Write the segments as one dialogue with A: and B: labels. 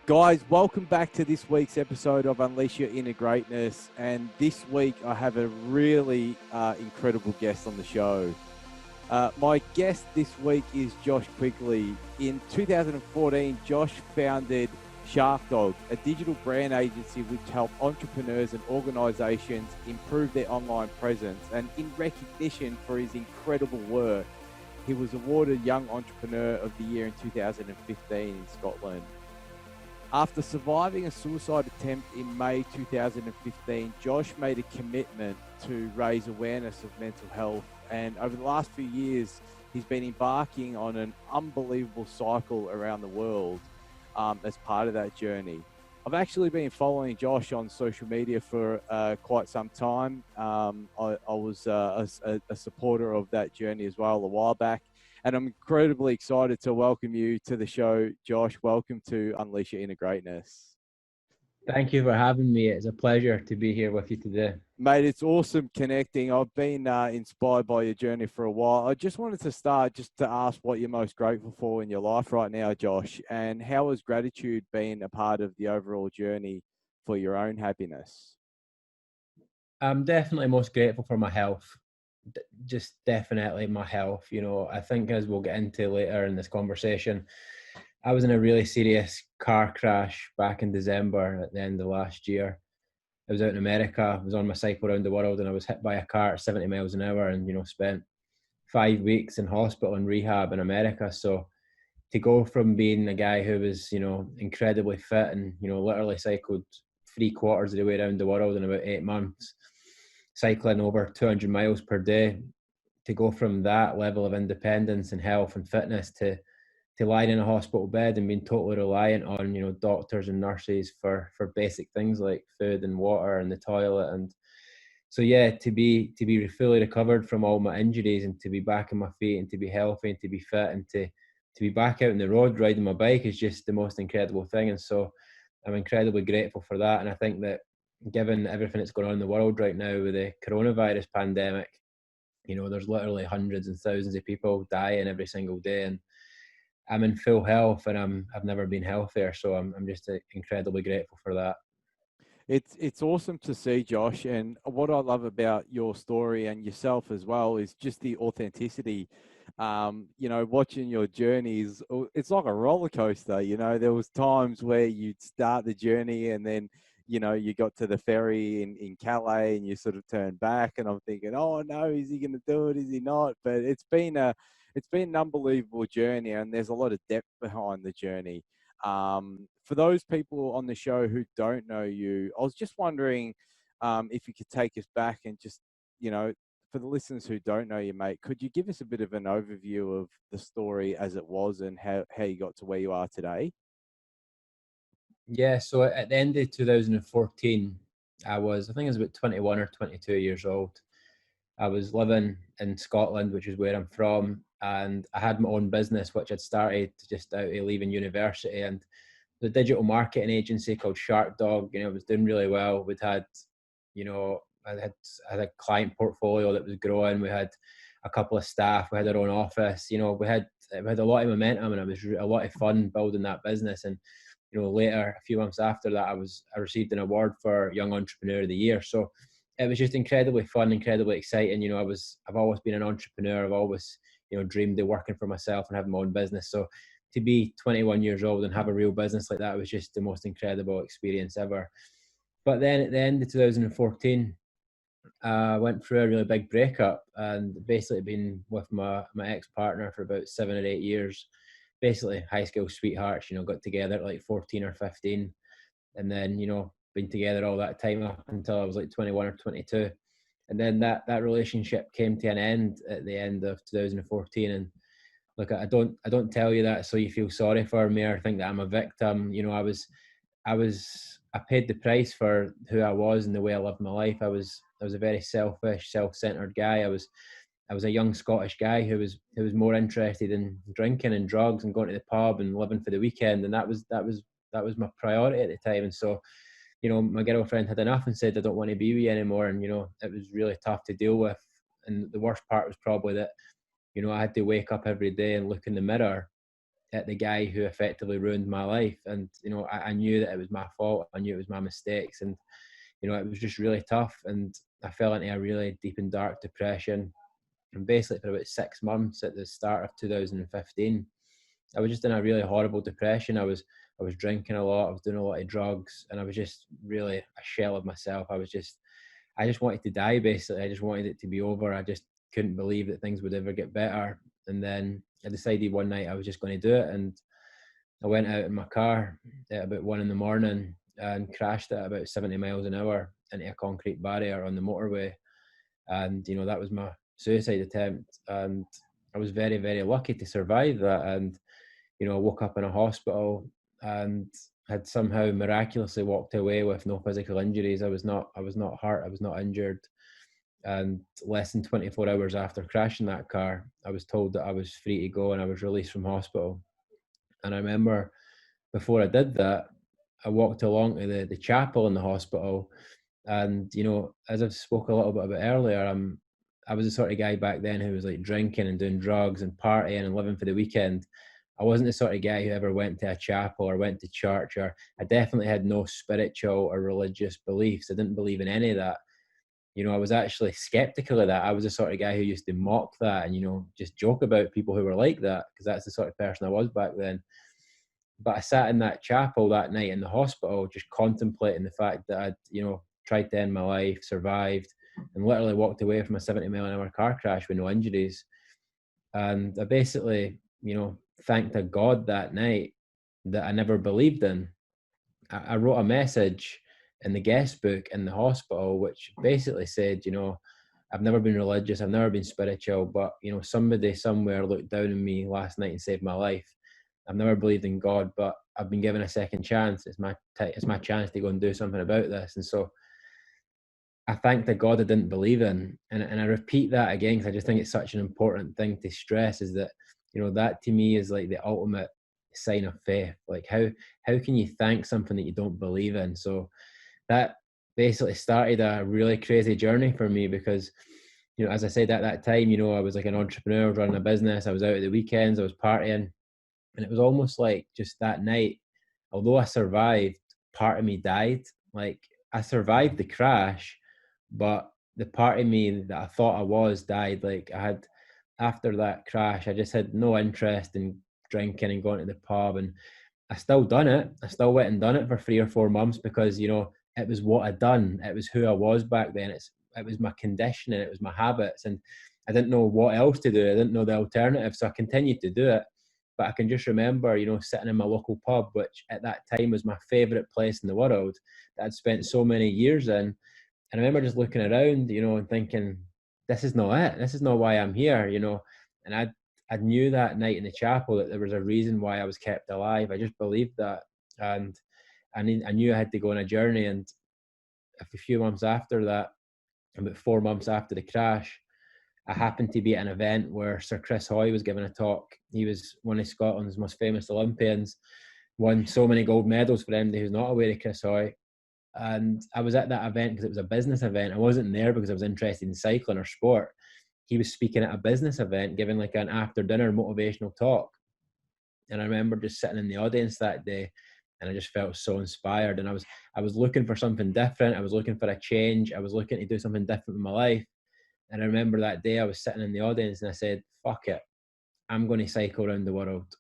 A: Guys, welcome back to this week's episode of Unleash Your Inner Greatness. And this week I have a really incredible guest on the show. My guest this week is Josh Quigly. In 2014, Josh founded Shark Dog, a digital brand agency which helped entrepreneurs and organizations improve their online presence. And in recognition for his incredible work, he was awarded Young Entrepreneur of the Year in 2015 in Scotland. After surviving a suicide attempt in May 2015, Josh made a commitment to raise awareness of mental health. And over the last few years, he's been embarking on an unbelievable cycle around the world as part of that journey. I've actually been following Josh on social media for quite some time. I was a supporter of that journey as well a while back. And I'm incredibly excited to welcome you to the show, Josh. Welcome to Unleash Your Inner Greatness.
B: Thank you for having me. It's a pleasure to be here with you today.
A: Mate, it's awesome connecting. I've been inspired by your journey for a while. I just wanted to start just to ask what you're most grateful for in your life right now, Josh, and how has gratitude been a part of the overall journey for your own happiness?
B: I'm definitely most grateful for my health. Just definitely my health. You know, I think as we'll get into later in this conversation, I was in a really serious car crash back in December at the end of last year. I was out in America, I was on my cycle around the world, and I was hit by a car at 70 miles an hour and, spent 5 weeks in hospital and rehab in America. So to go from being a guy who was, incredibly fit and, literally cycled 3/4 of the way around the world in about 8 months, cycling over 200 miles per day, to go from that level of independence and health and fitness to lying in a hospital bed and being totally reliant on, doctors and nurses for basic things like food and water and the toilet. And so, yeah, to be fully recovered from all my injuries and to be back on my feet and to be healthy and to be fit and to be back out on the road riding my bike is just the most incredible thing. And so I'm incredibly grateful for that. And I think that given everything that's going on in the world right now with the coronavirus pandemic, there's literally hundreds and thousands of people dying every single day. And I'm in full health and I've never been healthier. So I'm just incredibly grateful for that.
A: It's awesome to see, Josh. And what I love about your story and yourself as well is just the authenticity. Watching your journeys, it's like a roller coaster. There was times where you'd start the journey and then, you got to the ferry in Calais and you sort of turned back and I'm thinking, oh no, is he going to do it? Is he not? But it's been an unbelievable journey and there's a lot of depth behind the journey. For those people on the show who don't know you, I was just wondering if you could take us back and just, for the listeners who don't know you, mate, could you give us a bit of an overview of the story as it was and how you got to where you are today?
B: Yeah, so at the end of 2014, I think I was about 21 or 22 years old. I was living in Scotland, which is where I'm from, and I had my own business, which I'd started just out of leaving university. And the digital marketing agency called Shark Dog, was doing really well. We'd had, I had a client portfolio that was growing. We had a couple of staff. We had our own office. We had a lot of momentum, and it was a lot of fun building that business. And later, a few months after that, I received an award for Young Entrepreneur of the Year. So it was just incredibly fun, incredibly exciting. I've always been an entrepreneur. I've always, dreamed of working for myself and having my own business. So to be 21 years old and have a real business like that was just the most incredible experience ever. But then at the end of 2014, I went through a really big breakup and basically been with my ex-partner for about 7 or 8 years. Basically high school sweethearts, got together at like 14 or 15 and then, been together all that time up until I was like 21 or 22. And then that relationship came to an end at the end of 2014. And look, I don't tell you that so you feel sorry for me or think that I'm a victim. I paid the price for who I was and the way I lived my life. I was a very selfish, self-centered guy. I was a young Scottish guy who was more interested in drinking and drugs and going to the pub and living for the weekend, and that was my priority at the time. And so, my girlfriend had enough and said, I don't want to be with you anymore. And it was really tough to deal with. And the worst part was probably that I had to wake up every day and look in the mirror at the guy who effectively ruined my life. And, you know, I knew that it was my fault. I knew it was my mistakes. And, you know, it was just really tough. And I fell into a really deep and dark depression. And basically for about 6 months at the start of 2015, I was just in a really horrible depression. I was drinking a lot. I was doing a lot of drugs, and I was just really a shell of myself. I just wanted to die, basically. I just wanted it to be over. I just couldn't believe that things would ever get better. And then I decided one night I was just going to do it. And I went out in my car at about 1 a.m. and crashed at about 70 miles an hour into a concrete barrier on the motorway. And, you know, that was my suicide attempt. And I was very, very lucky to survive that. And, you know, I woke up in a hospital and had somehow miraculously walked away with no physical injuries. I was not hurt. I was not injured. And less than 24 hours after crashing that car, I was told that I was free to go and I was released from hospital. And I remember before I did that, I walked along to the chapel in the hospital. And, you know, as I've spoke a little bit about earlier, I was the sort of guy back then who was like drinking and doing drugs and partying and living for the weekend. I wasn't the sort of guy who ever went to a chapel or went to church, or I definitely had no spiritual or religious beliefs. I didn't believe in any of that. You know, I was actually skeptical of that. I was the sort of guy who used to mock that and, you know, just joke about people who were like that, because that's the sort of person I was back then. But I sat in that chapel that night in the hospital, just contemplating the fact that I'd, you know, tried to end my life, survived, and literally walked away from a 70-mile-an-hour car crash with no injuries. And I basically, you know, thanked a God that night that I never believed in. I wrote a message in the guest book in the hospital, which basically said, you know, I've never been religious, I've never been spiritual, but, you know, somebody somewhere looked down on me last night and saved my life. I've never believed in God, but I've been given a second chance. It's my chance to go and do something about this. And so I thank the God I didn't believe in. And I repeat that again, because I just think it's such an important thing to stress, is that, you know, that to me is like the ultimate sign of faith. Like how can you thank something that you don't believe in? So that basically started a really crazy journey for me, because, you know, as I said, at that time, you know, I was like an entrepreneur running a business. I was out at the weekends, I was partying. And it was almost like just that night, although I survived, part of me died. Like, I survived the crash, but the part of me that I thought I was died. Like, after that crash, I just had no interest in drinking and going to the pub. And I still done it. I still went and done it for 3 or 4 months, because, you know, it was what I'd done. It was who I was back then. It was my conditioning. It was my habits. And I didn't know what else to do. I didn't know the alternative. So I continued to do it. But I can just remember, you know, sitting in my local pub, which at that time was my favorite place in the world, that I'd spent so many years in. And I remember just looking around, you know, and thinking, this is not it. This is not why I'm here, you know. And I knew that night in the chapel that there was a reason why I was kept alive. I just believed that. And I knew I had to go on a journey. And a few months after that, about 4 months after the crash, I happened to be at an event where Sir Chris Hoy was giving a talk. He was one of Scotland's most famous Olympians, won so many gold medals for anybody who's not aware of Chris Hoy. And I was at that event because it was a business event. I wasn't there because I was interested in cycling or sport. He was speaking at a business event, giving like an after dinner motivational talk. And I remember just sitting in the audience that day, and I just felt so inspired. And I was looking for something different. I was looking for a change. I was looking to do something different in my life. And I remember that day I was sitting in the audience and I said, fuck it, I'm going to cycle around the world.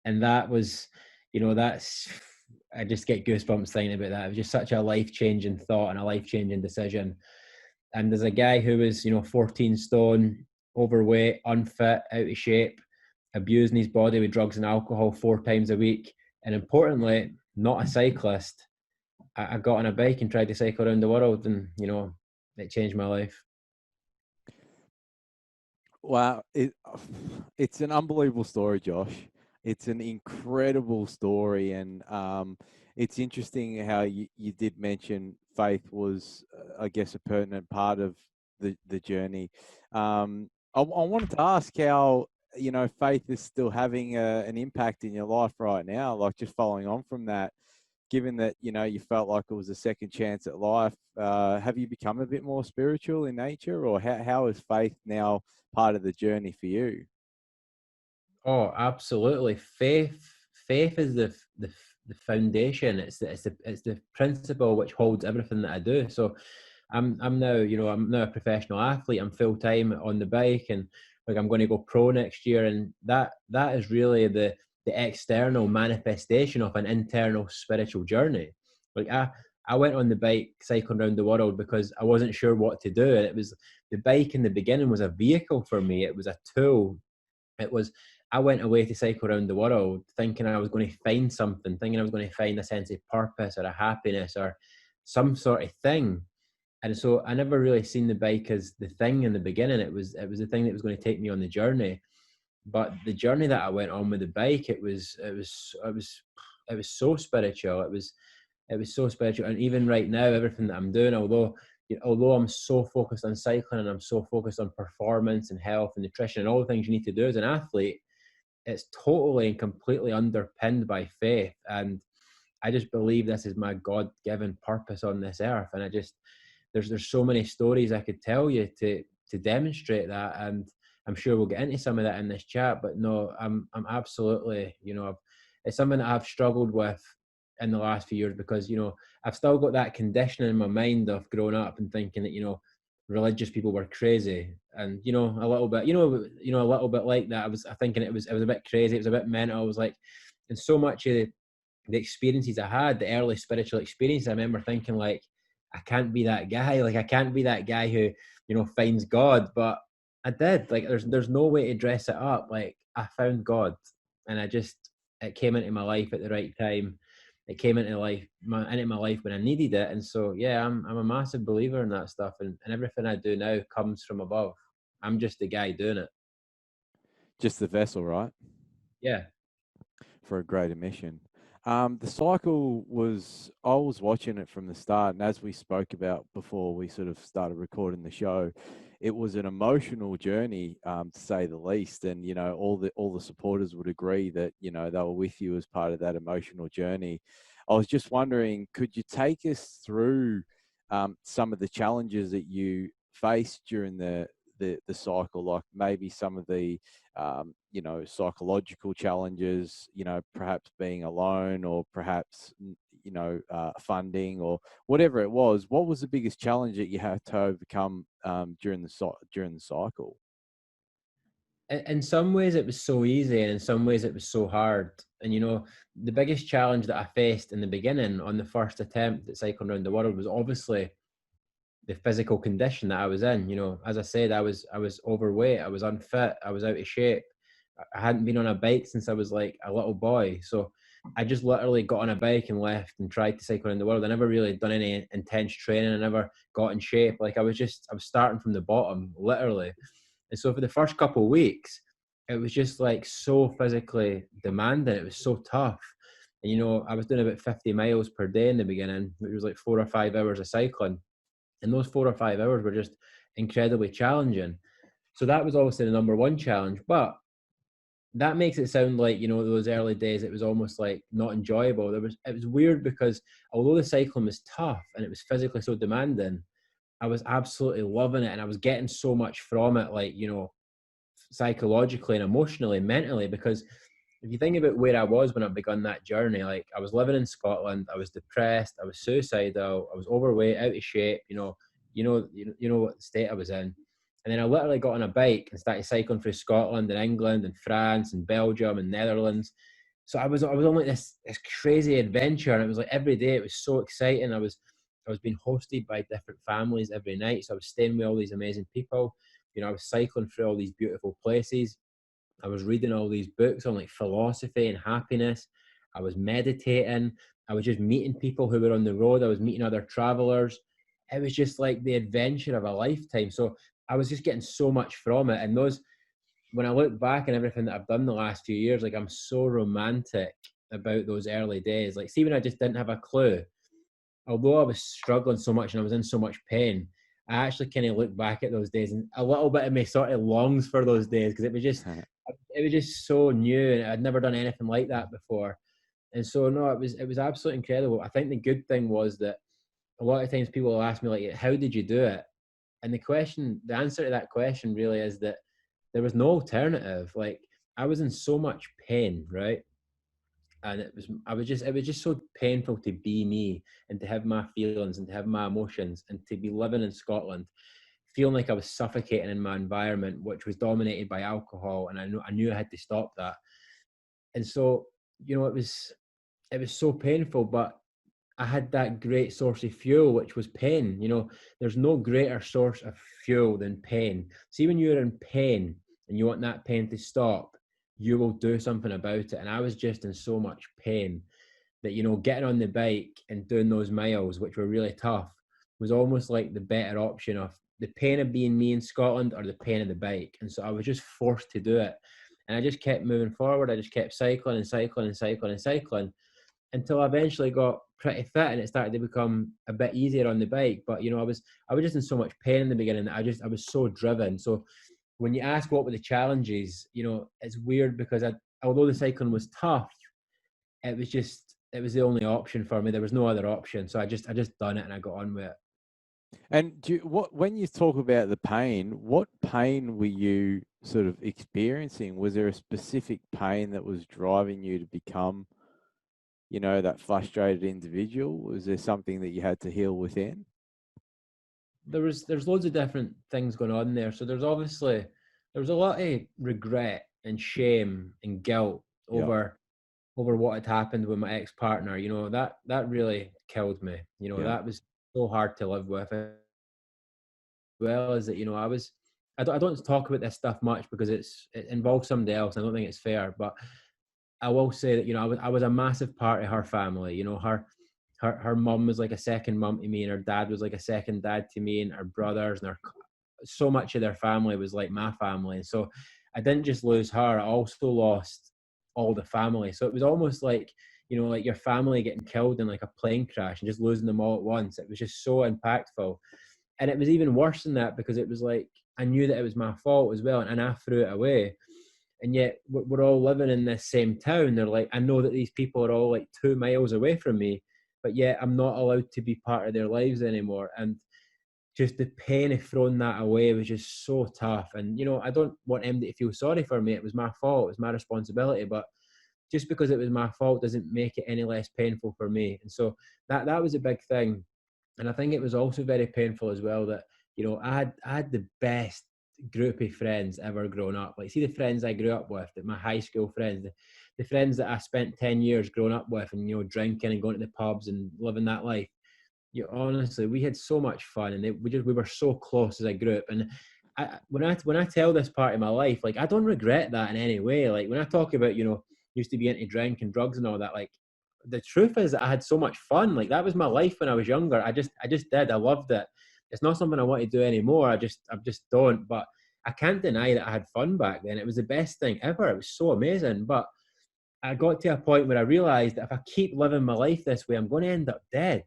B: And that was, you know, I just get goosebumps thinking about that. It was just such a life-changing thought and a life-changing decision. And as a guy who was, you know, 14 stone, overweight, unfit, out of shape, abusing his body with drugs and alcohol 4 times a week, and importantly, not a cyclist, I got on a bike and tried to cycle around the world, and, you know, it changed my life.
A: Wow, it's an unbelievable story, Josh. It's an incredible story, and it's interesting how you did mention faith was, I guess, a pertinent part of the journey. I wanted to ask how, you know, faith is still having an impact in your life right now, like just following on from that. Given that, you know, you felt like it was a second chance at life, have you become a bit more spiritual in nature, or how is faith now part of the journey for you?
B: Oh, absolutely. Faith is the foundation. It's the principle which holds everything that I do. So I'm now, I'm now a professional athlete. I'm full time on the bike, and like I'm going to go pro next year, and that is really the external manifestation of an internal spiritual journey. Like I went on the bike cycling around the world because I wasn't sure what to do, and it was the bike in the beginning was a vehicle for me. It was a tool. It was, I went away to cycle around the world thinking I was going to find something, thinking I was going to find a sense of purpose or a happiness or some sort of thing. And so I never really seen the bike as the thing in the beginning. It was the thing that was going to take me on the journey. But the journey that I went on with the bike, it was so spiritual. It was so spiritual. And even right now, everything that I'm doing, although I'm so focused on cycling and I'm so focused on performance and health and nutrition and all the things you need to do as an athlete, it's totally and completely underpinned by faith. And I just believe this is my God-given purpose on this earth. And there's so many stories I could tell you to demonstrate that. And I'm sure we'll get into some of that in this chat. But no, I'm absolutely, it's something that I've struggled with in the last few years because, I've still got that conditioning in my mind of growing up and thinking that, religious people were crazy. And, a little bit, a little bit like that. I was thinking it was a bit crazy. It was a bit mental. I was like, and so much of the experiences I had, the early spiritual experiences, I remember thinking like, I can't be that guy. Like I can't be that guy who, finds God. But I did. Like there's no way to dress it up. Like I found God, and it came into my life at the right time. It came into my life when I needed it. And so yeah, I'm a massive believer in that stuff. And everything I do now comes from above. I'm just the guy doing it.
A: Just the vessel, right?
B: Yeah.
A: For a greater mission. The cycle was, I was watching it from the start, and as we spoke about before we sort of started recording the show, it was an emotional journey, to say the least. And all the supporters would agree that they were with you as part of that emotional journey. I was just wondering, could you take us through some of the challenges that you faced during the cycle, like maybe some of the psychological challenges, perhaps being alone or perhaps, funding or whatever it was. What was the biggest challenge that you had to overcome during the cycle?
B: In some ways it was so easy and in some ways it was so hard. And the biggest challenge that I faced in the beginning on the first attempt at cycling around the world was obviously the physical condition that I was in. As I said, I was overweight, I was unfit, I was out of shape. I hadn't been on a bike since I was like a little boy. So I just literally got on a bike and left and tried to cycle around the world. I never really done any intense training. I never got in shape. Like I was starting from the bottom, literally. And so for the first couple of weeks, it was just like so physically demanding. It was so tough. And I was doing about 50 miles per day in the beginning, which was like 4 or 5 hours of cycling. And those 4 or 5 hours were just incredibly challenging. So that was obviously the number one challenge. But that makes it sound like, those early days, it was almost like not enjoyable. It was weird because although the cycling was tough and it was physically so demanding, I was absolutely loving it and I was getting so much from it, like, psychologically and emotionally, mentally, because if you think about where I was when I begun that journey, like I was living in Scotland, I was depressed, I was suicidal, I was overweight, out of shape, you know what state I was in. And then I literally got on a bike and started cycling through Scotland and England and France and Belgium and Netherlands. So I was on like this crazy adventure, and it was like every day it was so exciting. I was being hosted by different families every night, so I was staying with all these amazing people. I was cycling through all these beautiful places. I was reading all these books on like philosophy and happiness. I was meditating. I was just meeting people who were on the road. I was meeting other travelers. It was just like the adventure of a lifetime. So I was just getting so much from it. And when I look back and everything that I've done the last few years, like I'm so romantic about those early days. Like, see, when I just didn't have a clue, although I was struggling so much and I was in so much pain, I actually kind of look back at those days and a little bit of me sort of longs for those days because it was just so new and I'd never done anything like that before. And so no, it was absolutely incredible. I think the good thing was that a lot of times people will ask me like, how did you do it? And the answer to that question really is that there was no alternative. Like I was in so much pain, right? And it was just so painful to be me and to have my feelings and to have my emotions and to be living in Scotland, feeling like I was suffocating in my environment, which was dominated by alcohol. And I knew I had to stop that. And so, it was so painful, but I had that great source of fuel, which was pain. There's no greater source of fuel than pain. See, when you're in pain and you want that pain to stop, you will do something about it. And I was just in so much pain that, getting on the bike and doing those miles, which were really tough, was almost like the better option of the pain of being me in Scotland or the pain of the bike. And so I was just forced to do it. And I just kept moving forward. I just kept cycling and cycling and cycling and cycling until I eventually got pretty fit and it started to become a bit easier on the bike. But I was just in so much pain in the beginning that I was so driven. So when you ask what were the challenges, it's weird because although the cycling was tough, it was the only option for me. There was no other option. So I just done it and I got on with it.
A: And when you talk about the pain, what pain were you sort of experiencing? Was there a specific pain that was driving you to become, that frustrated individual? Was there something that you had to heal within?
B: There's loads of different things going on there. So there was a lot of regret and shame and guilt
A: Yeah.
B: over what had happened with my ex-partner. That really killed me.
A: Yeah.
B: That was so hard to live with. As well as that, I don't talk about this stuff much because it involves somebody else. I don't think it's fair, but I will say that, I was a massive part of her family. Her mum was like a second mum to me, and her dad was like a second dad to me, and her brothers and so much of their family was like my family. And so I didn't just lose her, I also lost all the family. So it was almost like, like your family getting killed in like a plane crash and just losing them all at once. It was just so impactful. And it was even worse than that because it was like, I knew that it was my fault as well, and I threw it away. And yet we're all living in this same town. They're like, I know that these people are all like 2 miles away from me, but yet I'm not allowed to be part of their lives anymore. And just the pain of throwing that away was just so tough. And, I don't want anybody to feel sorry for me. It was my fault. It was my responsibility. But just because it was my fault doesn't make it any less painful for me. And so that was a big thing. And I think it was also very painful as well that, I had the best group of friends ever growing up. Like, see the friends I grew up with, my high school friends, the friends that I spent 10 years growing up with and, drinking and going to the pubs and living that life. Honestly, we had so much fun, and we were so close as a group. And when I tell this part of my life, like, I don't regret that in any way. Like, when I talk about, used to be into drink and drugs and all that, like, the truth is that I had so much fun. Like, that was my life when I was younger. I just did. I loved it. It's not something I want to do anymore. I just don't. But I can't deny that I had fun back then. It was the best thing ever. It was so amazing. But I got to a point where I realized that if I keep living my life this way, I'm going to end up dead.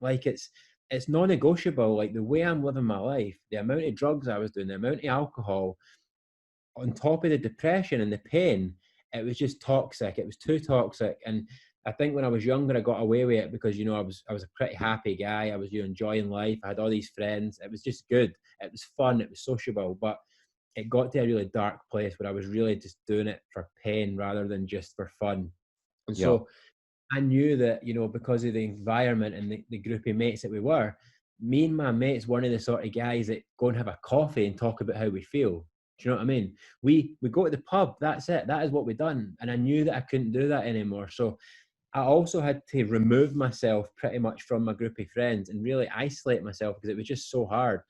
B: Like, it's non-negotiable. Like, the way I'm living my life, the amount of drugs I was doing, the amount of alcohol, on top of the depression and the pain, it was just toxic. It was too toxic. And I think when I was younger, I got away with it because, I was a pretty happy guy. I was enjoying life. I had all these friends. It was just good. It was fun. It was sociable. But it got to a really dark place where I was really just doing it for pain rather than just for fun. And
A: Yeah.
B: so I knew that, because of the environment and the group of mates that we were, me and my mates weren't the sort of guys that go and have a coffee and talk about how we feel. Do you know what I mean? We go to the pub, that's it. That is what we done. And I knew that I couldn't do that anymore. So I also had to remove myself pretty much from my group of friends and really isolate myself because it was just so hard.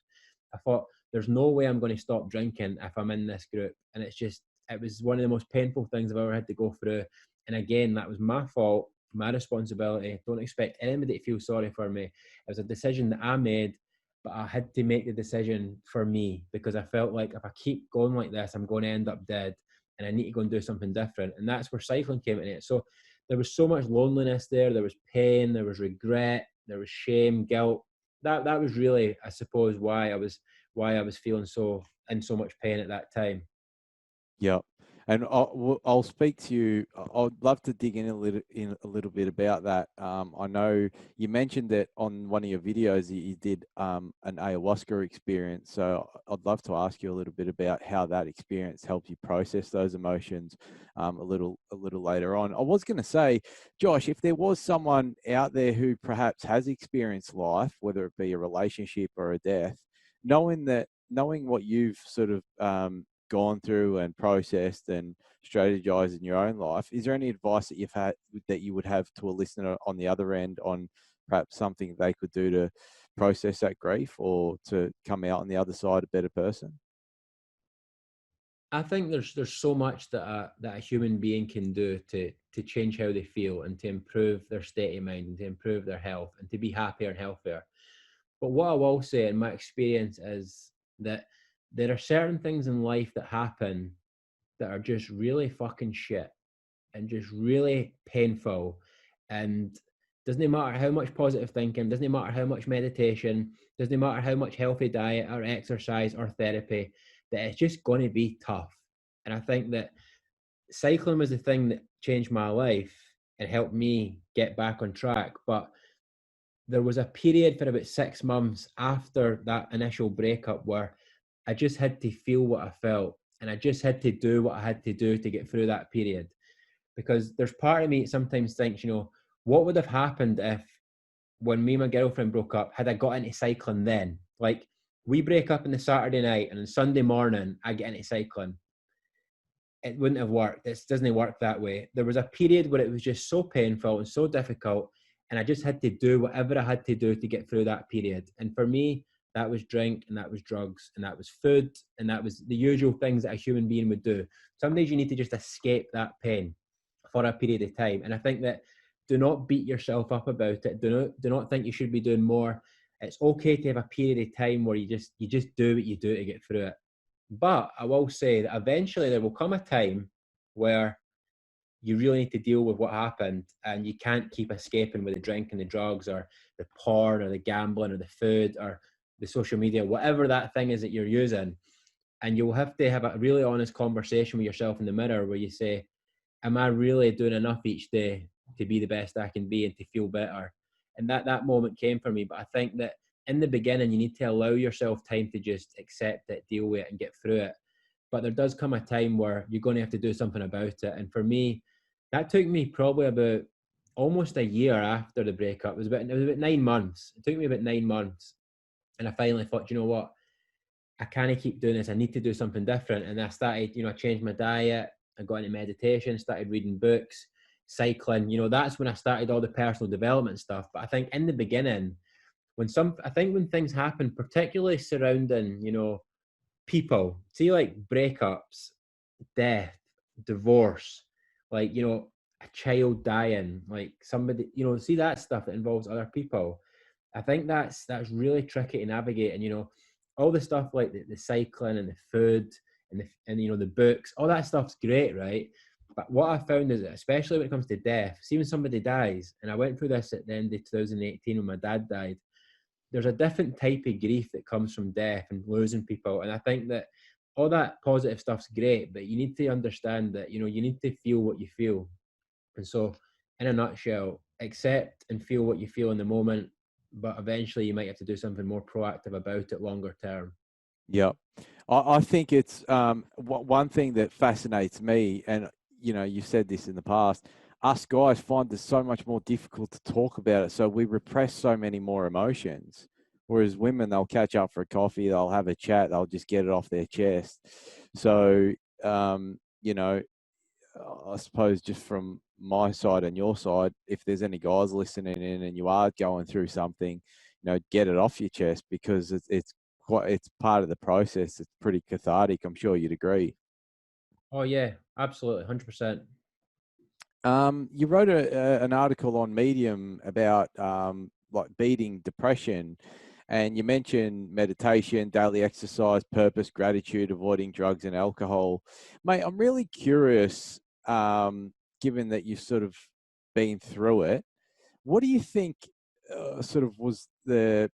B: I thought, there's no way I'm going to stop drinking if I'm in this group. And it was one of the most painful things I've ever had to go through. And again, that was my fault, my responsibility. Don't expect anybody to feel sorry for me. It was a decision that I made, but I had to make the decision for me because I felt like if I keep going like this, I'm going to end up dead and I need to go and do something different. And that's where cycling came in it. So there was so much loneliness there. There was pain, there was regret, there was shame, guilt. That was really, I suppose, why I was feeling so in so much pain at that time.
A: Yeah. And I'll speak to you. I'd love to dig in a little bit about that. I know you mentioned that on one of your videos you did an ayahuasca experience. So I'd love to ask you a little bit about how that experience helped you process those emotions a little later on. I was going to say, Josh, if there was someone out there who perhaps has experienced life, whether it be a relationship or a death, knowing what you've sort of gone through and processed and strategized in your own life, is there any advice that you would have to a listener on the other end on perhaps something they could do to process that grief or to come out on the other side a better person?
B: I think there's so much that a human being can do to change how they feel and to improve their state of mind and to improve their health and to be happier and healthier. But what I will say in my experience is that there are certain things in life that happen that are just really fucking shit and just really painful. And doesn't matter how much positive thinking, doesn't matter how much meditation, doesn't matter how much healthy diet or exercise or therapy, that it's just going to be tough. And I think that cycling was the thing that changed my life and helped me get back on track. But there was a period for about 6 months after that initial breakup where I just had to feel what I felt and I just had to do what I had to do to get through that period. Because there's part of me that sometimes thinks, what would have happened if when me and my girlfriend broke up, had I got into cycling then? Like, we break up on the Saturday night and on Sunday morning, I get into cycling. It wouldn't have worked. It doesn't work that way. There was a period where it was just so painful and so difficult, and I just had to do whatever I had to do to get through that period. And for me, that was drink, and that was drugs, and that was food, and that was the usual things that a human being would do. Some days you need to just escape that pain for a period of time. And I think that do not beat yourself up about it. Do not think you should be doing more. It's okay to have a period of time where you just do what you do to get through it. But I will say that eventually there will come a time where you really need to deal with what happened, and you can't keep escaping with the drink and the drugs or the porn or the gambling or the food or the social media, whatever that thing is that you're using. And you'll have to have a really honest conversation with yourself in the mirror where you say, am I really doing enough each day to be the best I can be and to feel better? And that moment came for me. But I think that in the beginning, you need to allow yourself time to just accept it, deal with it, and get through it. But there does come a time where you're going to have to do something about it. And for me, that took me probably about almost a year after the breakup. It was about 9 months. It took me about 9 months. And I finally thought, you know what? I can't keep doing this. I need to do something different. And I started, I changed my diet. I got into meditation, started reading books, cycling. That's when I started all the personal development stuff. But I think in the beginning, when things happen, particularly surrounding, people, see like breakups, death, divorce, like, a child dying, like somebody, see that stuff that involves other people. I think that's really tricky to navigate. And all the stuff like the cycling and the food and the books, all that stuff's great, right? But what I found is that, especially when it comes to death, see when somebody dies, and I went through this at the end of 2018 when my dad died, there's a different type of grief that comes from death and losing people. And I think that all that positive stuff's great, but you need to understand that, you need to feel what you feel. And so, in a nutshell, accept and feel what you feel in the moment, but eventually you might have to do something more proactive about it longer term.
A: Yeah, I think it's one thing that fascinates me, and you've said this in the past. Us guys find it so much more difficult to talk about it, so we repress so many more emotions. Whereas women, they'll catch up for a coffee, they'll have a chat, they'll just get it off their chest. So, you know, I suppose just from my side and your side, if there's any guys listening in and you are going through something, get it off your chest, because it's part of the process. It's pretty cathartic. I'm sure you'd agree.
B: Oh yeah, absolutely, 100%.
A: You wrote an article on Medium about like beating depression, and you mentioned meditation, daily exercise, purpose, gratitude, avoiding drugs and alcohol. Mate, I'm really curious, given that you've sort of been through it, what do you think sort of was do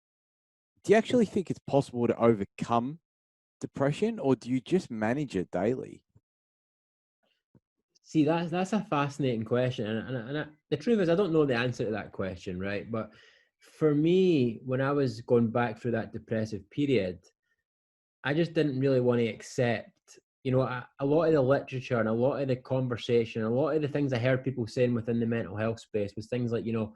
A: you actually think it's possible to overcome depression, or do you just manage it daily?
B: See, that's a fascinating question, the truth is, I don't know the answer to that question, right? But for me, when I was going back through that depressive period, I just didn't really want to accept, a lot of the literature and a lot of the conversation, a lot of the things I heard people saying within the mental health space was things like, you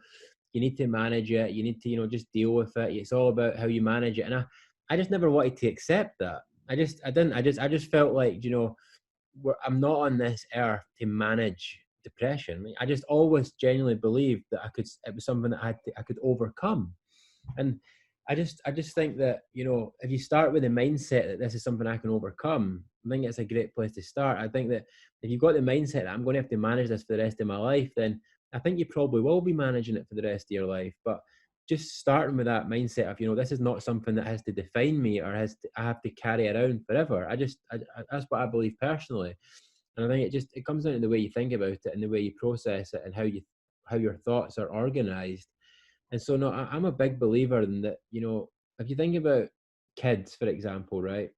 B: need to manage it, you need to, just deal with it. It's all about how you manage it, and I just never wanted to accept that. I just felt like, I'm not on this earth to manage depression. I just always genuinely believed that it was something that I could overcome. And I just think that, if you start with the mindset that this is something I can overcome, I think it's a great place to start. I think that if you've got the mindset that I'm going to have to manage this for the rest of my life, then I think you probably will be managing it for the rest of your life. But just starting with that mindset of, this is not something that has to define me or I have to carry around forever. That's what I believe personally. And I think it comes down to the way you think about it and the way you process it and how your thoughts are organized. And so, no, I'm a big believer in that, if you think about kids, for example, right?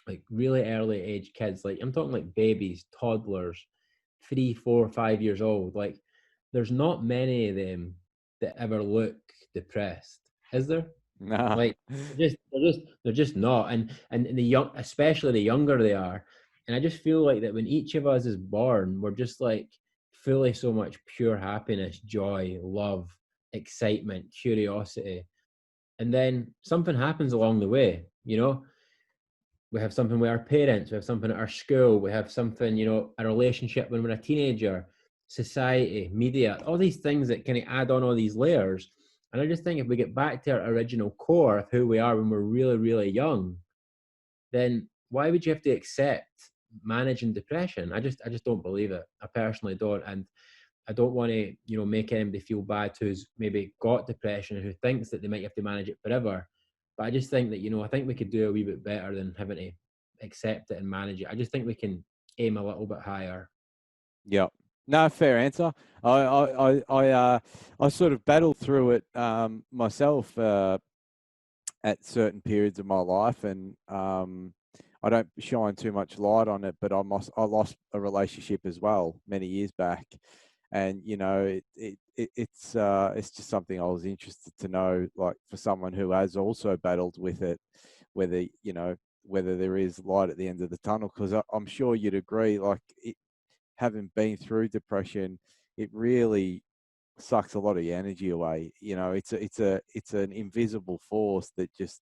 B: Like really early age kids, like I'm talking like babies, toddlers, 3, 4, 5 years old. Like there's not many of them that ever look depressed, is there?
A: Nah.
B: Like they're just not. And the young, especially the younger they are. And I just feel like that when each of us is born, we're just like fully so much pure happiness, joy, love, excitement, curiosity. And then something happens along the way, we have something with our parents, we have something at our school, we have something, a relationship when we're a teenager, society, media, all these things that kind of add on all these layers. And I just think if we get back to our original core of who we are when we're really, really young, then why would you have to accept managing depression? I just don't believe it. I personally don't. And I don't want to, make anybody feel bad who's maybe got depression and who thinks that they might have to manage it forever. But I just think that, I think we could do a wee bit better than having to accept it and manage it. I just think we can aim a little bit higher.
A: Yeah. No, fair answer. I sort of battled through it myself at certain periods of my life, and I don't shine too much light on it, but I lost a relationship as well many years back, and it's just something I was interested to know, like for someone who has also battled with it, whether whether there is light at the end of the tunnel, because I'm sure you'd agree, like having been through depression, it really sucks a lot of your energy away. It's an invisible force that just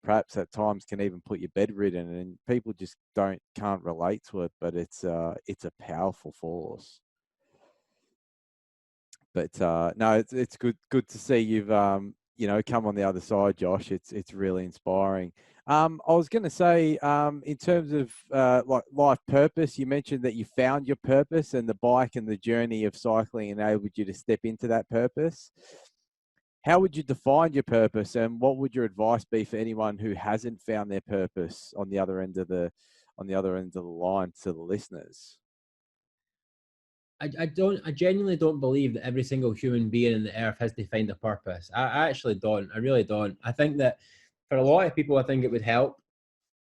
A: perhaps at times can even put you bedridden, and people just can't relate to it. But it's a powerful force. But no, it's good to see you've come on the other side, Josh. It's really inspiring. I was going to say, in terms of like life purpose, you mentioned that you found your purpose, and the bike and the journey of cycling enabled you to step into that purpose. How would you define your purpose, and what would your advice be for anyone who hasn't found their purpose on the other end of the line to the listeners?
B: I genuinely don't believe that every single human being on the earth has to find a purpose. I actually don't. I really don't. I think that for a lot of people, I think it would help.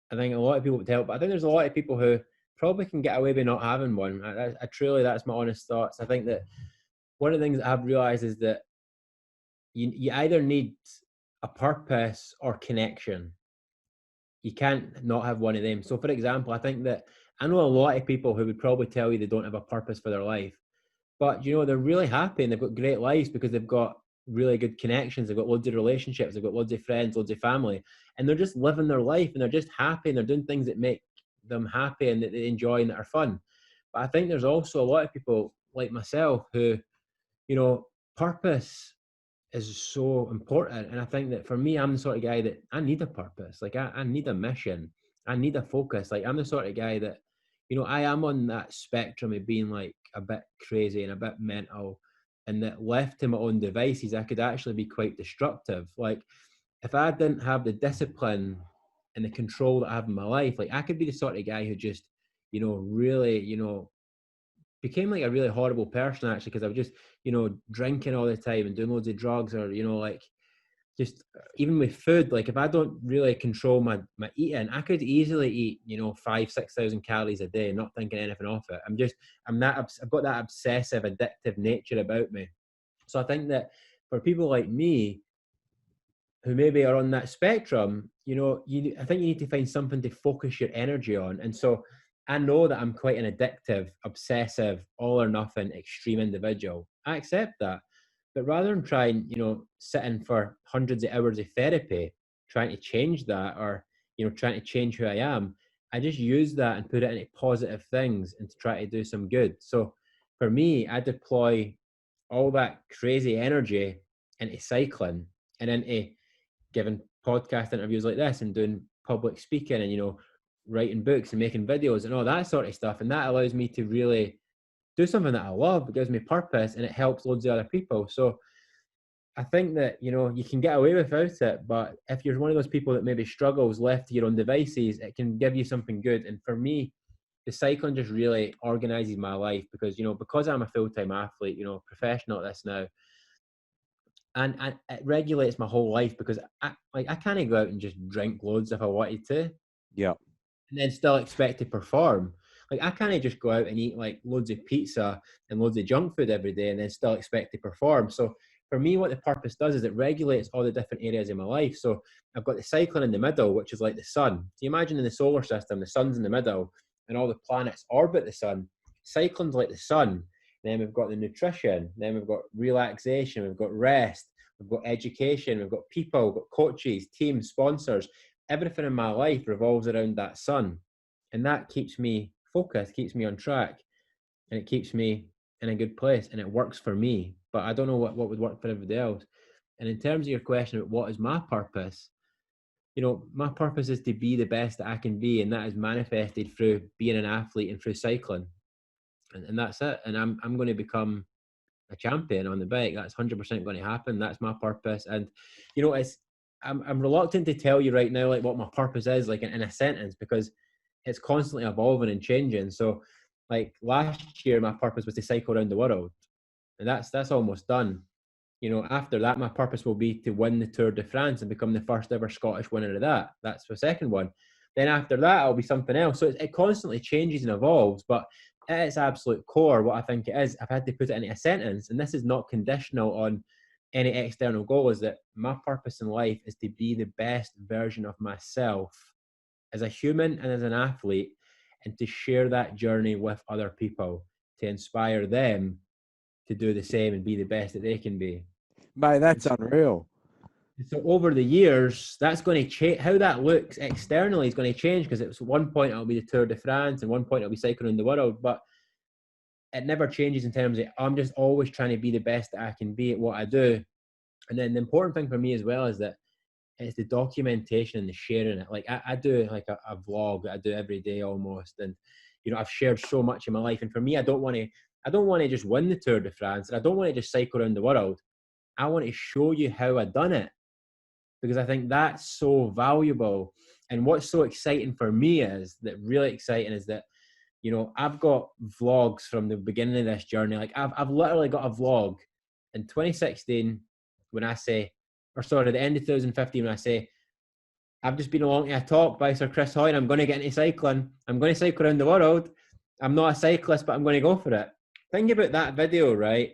B: I think a lot of people would help, but I think there's a lot of people who probably can get away with not having one. I truly, that's my honest thoughts. I think that one of the things that I've realized is that you either need a purpose or connection. You can't not have one of them. So, for example, I think that I know a lot of people who would probably tell you they don't have a purpose for their life, but they're really happy and they've got great lives because they've got really good connections, they've got loads of relationships, they've got loads of friends, loads of family, and they're just living their life and they're just happy and they're doing things that make them happy and that they enjoy and that are fun. But I think there's also a lot of people like myself who, purpose is so important. And I think that for me, I'm the sort of guy that I need a purpose. Like I need a mission. I need a focus. Like I'm the sort of guy that, I am on that spectrum of being like a bit crazy and a bit mental, and that left to my own devices, I could actually be quite destructive. Like if I didn't have the discipline and the control that I have in my life, like I could be the sort of guy who just, really, became like a really horrible person actually, because I was just, drinking all the time and doing loads of drugs, or, like just even with food, like if I don't really control my eating, I could easily eat, 5,000-6,000 calories a day, not thinking anything of it. I've got that obsessive, addictive nature about me. So I think that for people like me who maybe are on that spectrum, I think you need to find something to focus your energy on. And so I know that I'm quite an addictive, obsessive, all or nothing, extreme individual. I accept that. But rather than trying, sitting for hundreds of hours of therapy, trying to change that or, trying to change who I am, I just use that and put it into positive things and to try to do some good. So for me, I deploy all that crazy energy into cycling and into giving podcast interviews like this and doing public speaking and, writing books and making videos and all that sort of stuff. And that allows me to really do something that I love. It gives me purpose and it helps loads of other people. So I think that, you can get away without it, but if you're one of those people that maybe struggles left to your own devices, it can give you something good. And for me, the cycling just really organizes my life because, because I'm a full-time athlete, professional at this now, and it regulates my whole life because I can't go out and just drink loads if I wanted to.
A: Yeah.
B: And then still expect to perform. Like I can't just go out and eat like loads of pizza and loads of junk food every day and then still expect to perform. So for me, what the purpose does is it regulates all the different areas of my life. So I've got the cycling in the middle, which is like the sun. So you imagine in the solar system, the sun's in the middle and all the planets orbit the sun. Cycling's like the sun. Then we've got the nutrition. Then we've got relaxation. We've got rest. We've got education. We've got people. We've got coaches, teams, sponsors. Everything in my life revolves around that sun. And that keeps me focused, keeps me on track, and it keeps me in a good place. And it works for me. But I don't know what would work for everybody else. And in terms of your question about what is my purpose, my purpose is to be the best that I can be. And that is manifested through being an athlete and through cycling. And that's it. And I'm going to become a champion on the bike. That's 100% going to happen. That's my purpose. And I'm reluctant to tell you right now like what my purpose is like in a sentence because it's constantly evolving and changing. So like last year my purpose was to cycle around the world, and that's almost done. After that my purpose will be to win the Tour de France and become the first ever Scottish winner of that. That's the second one. Then after that it'll be something else. So it constantly changes and evolves, but at its absolute core, what I think it is, I've had to put it into a sentence, and this is not conditional on any external goal, is that my purpose in life is to be the best version of myself as a human and as an athlete, and to share that journey with other people, to inspire them to do the same and be the best that they can be.
A: Mate, that's unreal.
B: So over the years, that's going to change. How that looks externally is going to change because at one point it'll be the Tour de France and one point it'll be cycling in the world, but it never changes in terms of I'm just always trying to be the best that I can be at what I do. And then the important thing for me as well is that it's the documentation and the sharing it. Like I do like a vlog that I do every day almost, and I've shared so much in my life. And for me, I don't want to just win the Tour de France, and I don't want to just cycle around the world. I want to show you how I done it, because I think that's so valuable. And what's so exciting for me is that I've got vlogs from the beginning of this journey. Like I've literally got a vlog in 2016 when I say, or sorry, the end of 2015 when I say, I've just been along to a talk by Sir Chris Hoy and I'm going to get into cycling. I'm going to cycle around the world. I'm not a cyclist, but I'm going to go for it. Think about that video, right?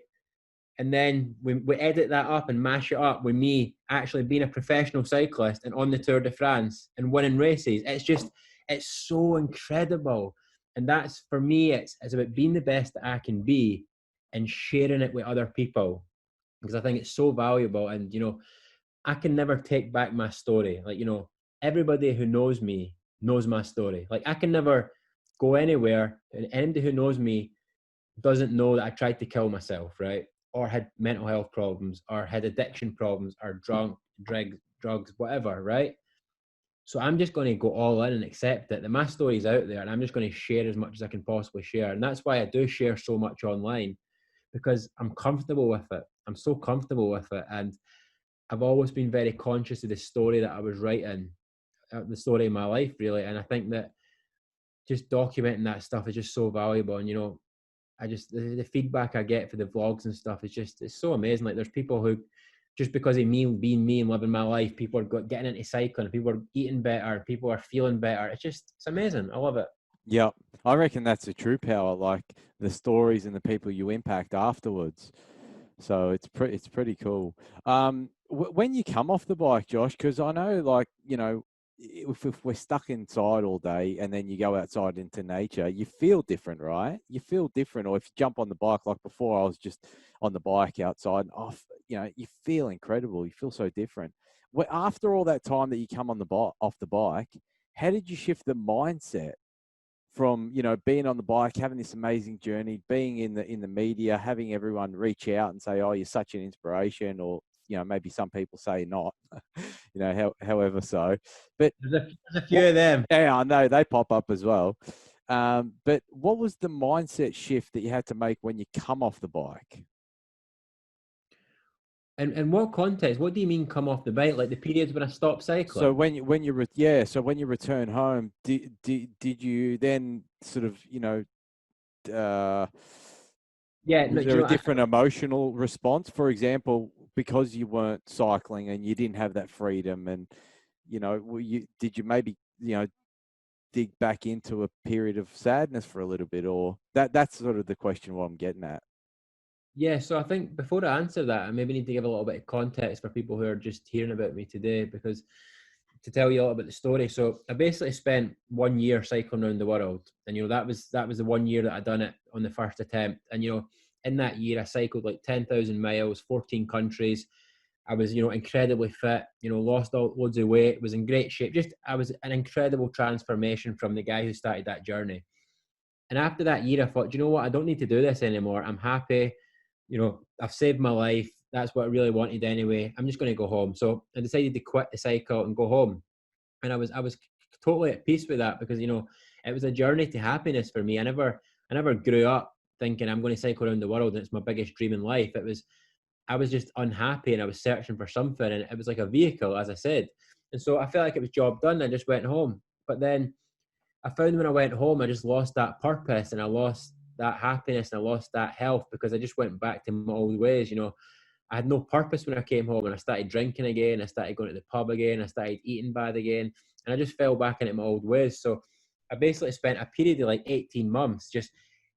B: And then we edit that up and mash it up with me actually being a professional cyclist and on the Tour de France and winning races. It's so incredible. And that's, for me, it's about being the best that I can be and sharing it with other people, because I think it's so valuable. And, I can never take back my story. Like, everybody who knows me knows my story. Like I can never go anywhere and anybody who knows me doesn't know that I tried to kill myself, right? Or had mental health problems, or had addiction problems, or drugs, whatever, right? So I'm just going to go all in and accept that my story's out there, and I'm just going to share as much as I can possibly share. And that's why I do share so much online, because I'm comfortable with it. I'm so comfortable with it. And I've always been very conscious of the story that I was writing, the story of my life, really. And I think that just documenting that stuff is just so valuable. And, the feedback I get for the vlogs and stuff is it's so amazing. Like there's people who just because of me being me and living my life, people are getting into cycling, people are eating better, people are feeling better. It's amazing. I love it.
A: Yeah, I reckon that's the true power, like the stories and the people you impact afterwards. So it's pretty cool. When you come off the bike, Josh, because I know, like, you know, if we're stuck inside all day and then you go outside into nature, you feel different, right? You feel different. Or if you jump on the bike, like before, I was just on the bike outside, and off, you know, you feel incredible. You feel so different. After all that time that you come on the off the bike, how did you shift the mindset from, you know, being on the bike, having this amazing journey, being in the media, having everyone reach out and say, "Oh, you're such an inspiration," or, you know, maybe some people say not, you know, however so. But
B: There's a few of them.
A: yeah, I know they pop up as well. But what was the mindset shift that you had to make when you come off the bike?
B: And what context? What do you mean come off the bike? Like the periods when I stopped
A: So
B: cycling?
A: so when you return home, did you then sort of, you know, uh,
B: Yeah, no,
A: was
B: do you
A: there a
B: know,
A: different emotional response? For example, because you weren't cycling and you didn't have that freedom, and, you know, did you maybe, you know, dig back into a period of sadness for a little bit, or that's sort of the question what I'm getting at.
B: yeah, so I think before I answer that, I maybe need to give a little bit of context for people who are just hearing about me today, because to tell you a little bit the story. So I basically spent 1 year cycling around the world, and you know that was the 1 year that I done it on the first attempt. And you know, in that year, I cycled like 10,000 miles, 14 countries. I was, you know, incredibly fit. You know, lost loads of weight, was in great shape. Just I was an incredible transformation from the guy who started that journey. And after that year, I thought, you know what? I don't need to do this anymore. I'm happy. You know, I've saved my life. That's what I really wanted anyway. I'm just going to go home. So I decided to quit the cycle and go home. And I was totally at peace with that, because, you know, it was a journey to happiness for me. I never grew up thinking I'm going to cycle around the world and it's my biggest dream in life. I was just unhappy and I was searching for something, and it was like a vehicle, as I said. And so I felt like it was job done. I just went home. But then I found when I went home, I just lost that purpose and I lost that happiness and I lost that health, because I just went back to my old ways. You know, I had no purpose when I came home, and I started drinking again. I started going to the pub again. I started eating bad again. And I just fell back into my old ways. So I basically spent a period of like 18 months just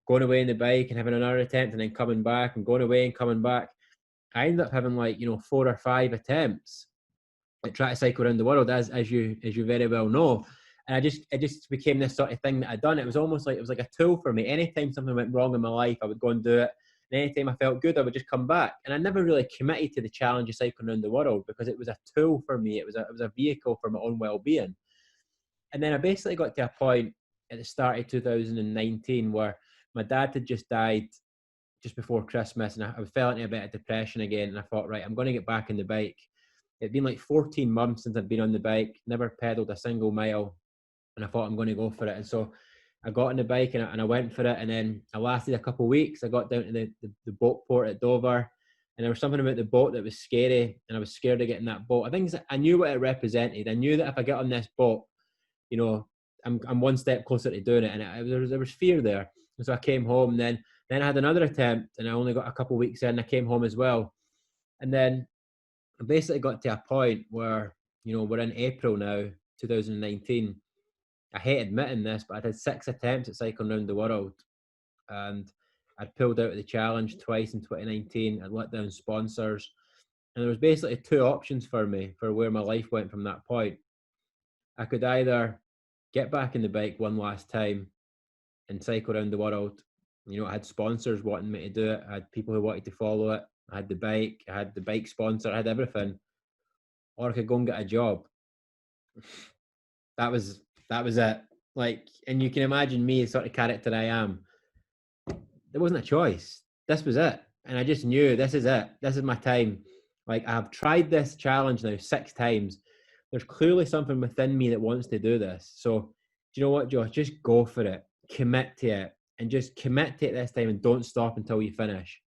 B: going away on the bike and having another attempt and then coming back and going away and coming back. I ended up having like, you know, 4 or 5 attempts at trying to cycle around the world, as you very well know. And it just became this sort of thing that I'd done. It was almost like it was like a tool for me. Anytime something went wrong in my life, I would go and do it. And anytime I felt good, I would just come back. And I never really committed to the challenge of cycling around the world, because it was a tool for me. It was a vehicle for my own well-being. And then I basically got to a point at the start of 2019 where my dad had just died just before Christmas, and I fell into a bit of depression again. And I thought, right, I'm going to get back on the bike. It'd been like 14 months since I'd been on the bike, never pedaled a single mile, and I thought I'm going to go for it. And so I got on the bike and I went for it, and then I lasted a couple of weeks. I got down to the boat port at Dover, and there was something about the boat that was scary, and I was scared of getting that boat. I think I knew what it represented. I knew that if I get on this boat, you know, I'm one step closer to doing it, and there was fear there. And so I came home, and then I had another attempt, and I only got a couple of weeks in, and I came home as well. And then I basically got to a point where, you know, we're in April now, 2019. I hate admitting this, but I did 6 attempts at cycling around the world, and I'd pulled out of the challenge twice in 2019. I'd let down sponsors, and there was basically two options for me for where my life went from that point. I could either get back in the bike one last time and cycle around the world. You know, I had sponsors wanting me to do it. I had people who wanted to follow it. I had the bike sponsor, I had everything. Or I could go and get a job. That was it. Like, and you can imagine me, the sort of character I am. There wasn't a choice. This was it. And I just knew this is it. This is my time. Like, I've tried this challenge now 6 times. There's clearly something within me that wants to do this. So, do you know what, Josh? Just go for it. Commit to it. And just commit to it this time and don't stop until you finish.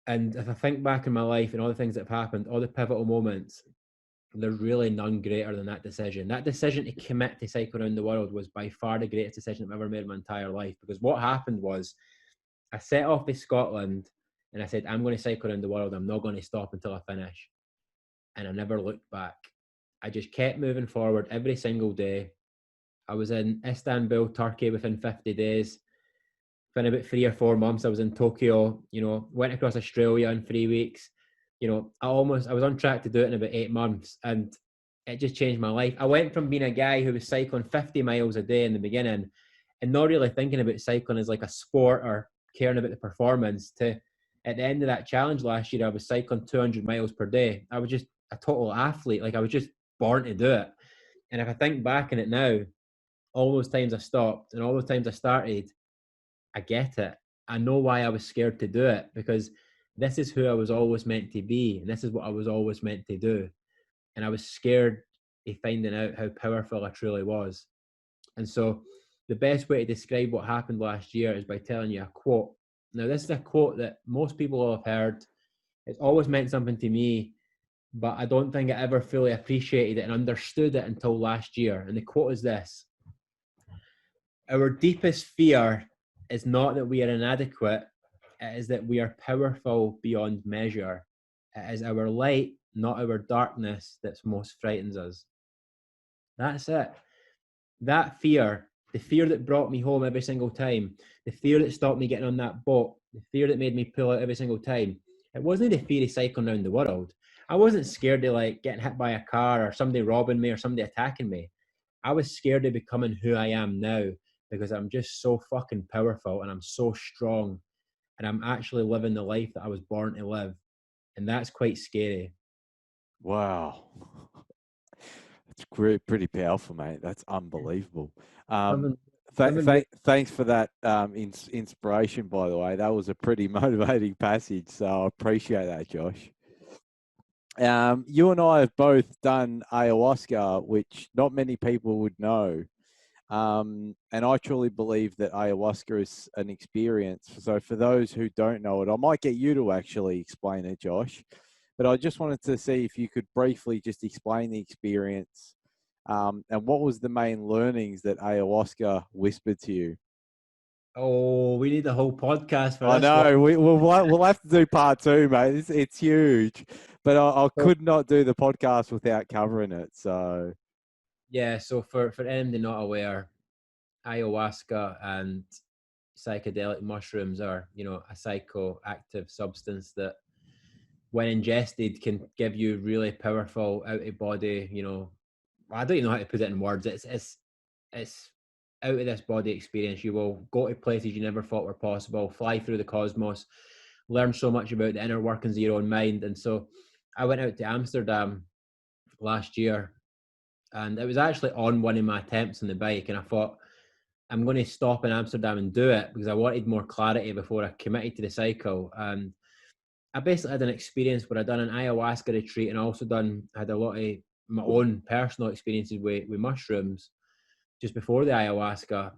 B: And if I think back in my life and all the things that have happened, all the pivotal moments, there's really none greater than that decision. That decision to commit to cycle around the world was by far the greatest decision I've ever made in my entire life. Because what happened was I set off to Scotland And I said, I'm going to cycle around the world. I'm not going to stop until I finish. And I never looked back. I just kept moving forward every single day. I was in Istanbul, Turkey within 50 days. Within about 3 or 4 months, I was in Tokyo, went across Australia in 3 weeks. I was on track to do it in about 8 months. And it just changed my life. I went from being a guy who was cycling 50 miles a day in the beginning and not really thinking about cycling as like a sport or caring about the performance to, at the end of that challenge last year, I was cycling 200 miles per day. I was just a total athlete. Like I was just born to do it. And if I think back on it now, all those times I stopped and all those times I started, I get it. I know why I was scared to do it, because this is who I was always meant to be. And this is what I was always meant to do. And I was scared of finding out how powerful I truly was. And so the best way to describe what happened last year is by telling you a quote. Now, this is a quote that most people will have heard. It's always meant something to me, but I don't think I ever fully appreciated it and understood it until last year. And the quote is this: our deepest fear is not that we are inadequate, it is that we are powerful beyond measure. It is our light, not our darkness, that most frightens us. That's it. That fear, the fear that brought me home every single time, the fear that stopped me getting on that boat, the fear that made me pull out every single time, it wasn't the fear of cycling around the world. I wasn't scared of like getting hit by a car or somebody robbing me or somebody attacking me. I was scared of becoming who I am now, because I'm just so fucking powerful and I'm so strong and I'm actually living the life that I was born to live. And that's quite scary.
A: Wow. It's pretty powerful, mate. That's unbelievable. Thanks for that inspiration, by the way. That was a pretty motivating passage, so I appreciate that, Josh. You and I have both done ayahuasca, which not many people would know. And I truly believe that ayahuasca is an experience. So for those who don't know it, I might get you to actually explain it, Josh. But I just wanted to see if you could briefly just explain the experience and what was the main learnings that ayahuasca whispered to you.
B: Oh, we need a whole podcast for
A: I
B: this
A: know
B: one.
A: we'll have to do part 2, mate. It's huge, but I could not do the podcast without covering it. So
B: yeah, so for anybody not aware, ayahuasca and psychedelic mushrooms are, a psychoactive substance that, when ingested, can give you really powerful out of body. I don't even know how to put it in words. It's out of this body experience. You will go to places you never thought were possible, fly through the cosmos, learn so much about the inner workings of your own mind. And so I went out to Amsterdam last year, and it was actually on one of my attempts on the bike, and I thought, I'm going to stop in Amsterdam and do it because I wanted more clarity before I committed to the cycle. And I basically had an experience where I'd done an ayahuasca retreat and also had a lot of my own personal experiences with mushrooms just before the ayahuasca.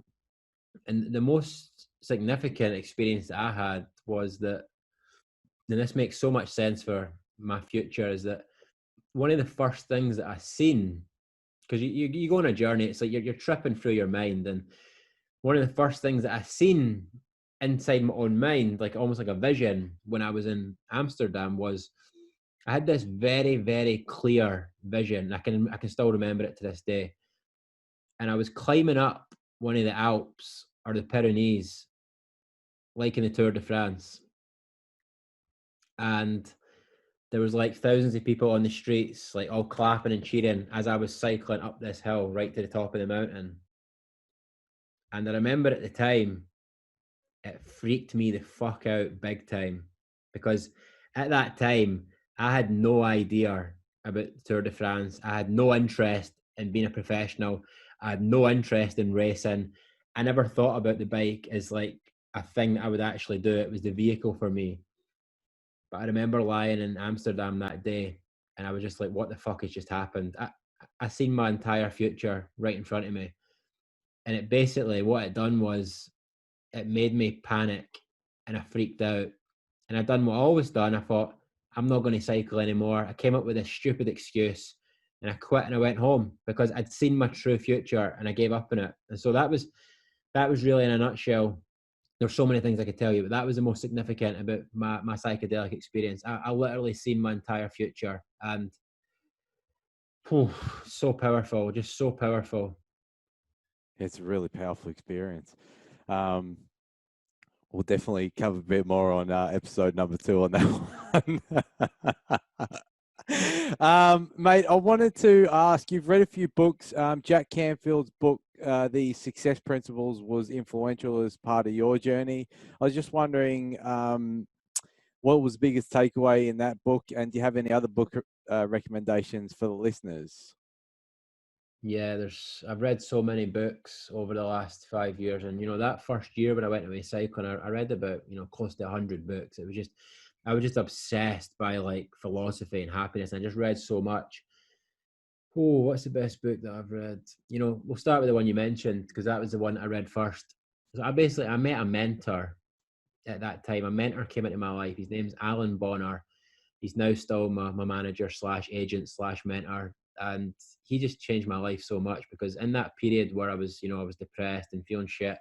B: And the most significant experience that I had was that, and this makes so much sense for my future, is that one of the first things that I seen, because you go on a journey, it's like you're tripping through your mind, and one of the first things that I seen inside my own mind, like almost like a vision when I was in Amsterdam, was I had this very, very clear vision. I can still remember it to this day. And I was climbing up one of the Alps or the Pyrenees, like in the Tour de France. And there was like thousands of people on the streets, like all clapping and cheering as I was cycling up this hill right to the top of the mountain. And I remember at the time, it freaked me the fuck out big time, because at that time I had no idea about the Tour de France. I had no interest in being a professional. I had no interest in racing. I never thought about the bike as like a thing that I would actually do. It was the vehicle for me. But I remember lying in Amsterdam that day and I was just like, what the fuck has just happened? I seen my entire future right in front of me. And it basically, what it done was, it made me panic and I freaked out. And I done what I always done. I thought, I'm not going to cycle anymore. I came up with a stupid excuse and I quit and I went home because I'd seen my true future and I gave up on it. And so that was really, in a nutshell, There's so many things I could tell you, but that was the most significant about my psychedelic experience. I literally seen my entire future, and so powerful, just so powerful.
A: It's a really powerful experience. We'll definitely cover a bit more on episode number 2 on that one. Mate, I wanted to ask, you've read a few books. Jack Canfield's book, The Success Principles, was influential as part of your journey. I was just wondering, what was the biggest takeaway in that book? And do you have any other book recommendations for the listeners?
B: Yeah, I've read so many books over the last 5 years, and that first year when I went away cycling, I read about close to 100 books. I was just obsessed by like philosophy and happiness, and I just read so much. Oh, what's the best book that I've read? We'll start with the one you mentioned, because that was the one that I read first. So I met a mentor at that time. A mentor came into my life. His name's Alan Bonner. He's now still my manager / agent / mentor. And he just changed my life so much, because in that period where I was depressed and feeling shit,